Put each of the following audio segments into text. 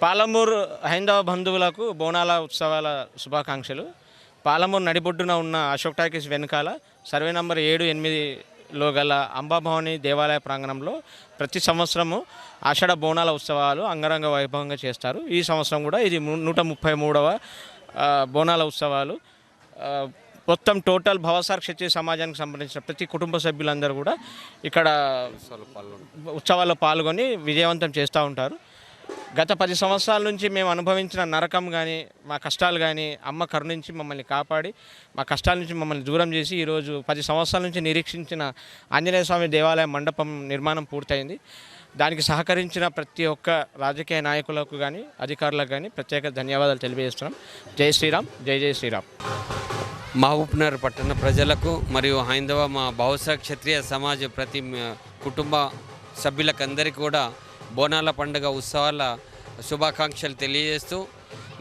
పాలమూరు హైందవ బంధువులకు బోనాల ఉత్సవాల శుభాకాంక్షలు. పాలమూరు నడిబొడ్డున ఉన్న అశోక్ టాకీస్ వెనకాల సర్వే నంబర్ 7-8లో గల అంబాభవాని దేవాలయ ప్రాంగణంలో ప్రతి సంవత్సరము ఆషాఢ బోనాల ఉత్సవాలు అంగరంగ వైభవంగా చేస్తారు. ఈ సంవత్సరం కూడా ఇది 133వ బోనాల ఉత్సవాలు. మొత్తం టోటల్ భవసార్ క్షత్రియ సమాజానికి సంబంధించిన ప్రతి కుటుంబ సభ్యులందరూ కూడా ఇక్కడ ఉత్సవాల్లో పాల్గొని విజయవంతం చేస్తూ ఉంటారు. గత 10 సంవత్సరాల నుంచి మేము అనుభవించిన నరకం కానీ, మా కష్టాలు కానీ అమ్మ కరుణించి మమ్మల్ని కాపాడి, మా కష్టాల నుంచి మమ్మల్ని దూరం చేసి ఈరోజు 10 సంవత్సరాల నుంచి నిరీక్షించిన ఆంజనేయ స్వామి దేవాలయ మండపం నిర్మాణం పూర్తయింది. దానికి సహకరించిన ప్రతి ఒక్క రాజకీయ నాయకులకు కానీ, అధికారులకు కానీ ప్రత్యేక ధన్యవాదాలు తెలియజేస్తున్నాం. జై శ్రీరామ్, జై జై శ్రీరామ్. మహబూబ్నగర్ పట్టణ ప్రజలకు మరియు హైందవ మా బహుశా క్షత్రియ సమాజ ప్రతి కుటుంబ సభ్యులకందరికీ కూడా బోనాల పండుగ ఉత్సవాల శుభాకాంక్షలు తెలియజేస్తూ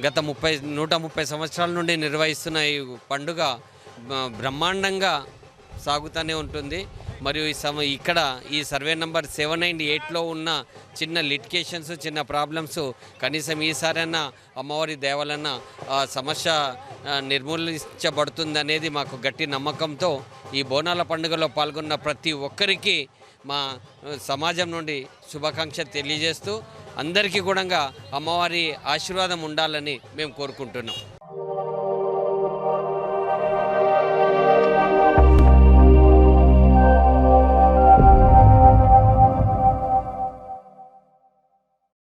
గత 130 సంవత్సరాల నుండి నిర్వహిస్తున్న ఈ పండుగ బ్రహ్మాండంగా సాగుతూనే ఉంటుంది. మరియు ఇక్కడ ఈ సర్వే నెంబర్ 7 and 8లో ఉన్న చిన్న లిటికేషన్స్, చిన్న ప్రాబ్లమ్స్ కనీసం ఈసారైనా అమ్మవారి దేవాలన్న సమస్య నిర్మూలించబడుతుంది అనేది మాకు గట్టి నమ్మకంతో ఈ బోనాల పండుగలో పాల్గొన్న ప్రతి ఒక్కరికి మా సమాజం నుండి శుభాకాంక్షలు తెలియజేస్తూ అందరికీ కూడా అమ్మవారి ఆశీర్వాదం ఉండాలని మేము కోరుకుంటున్నాం.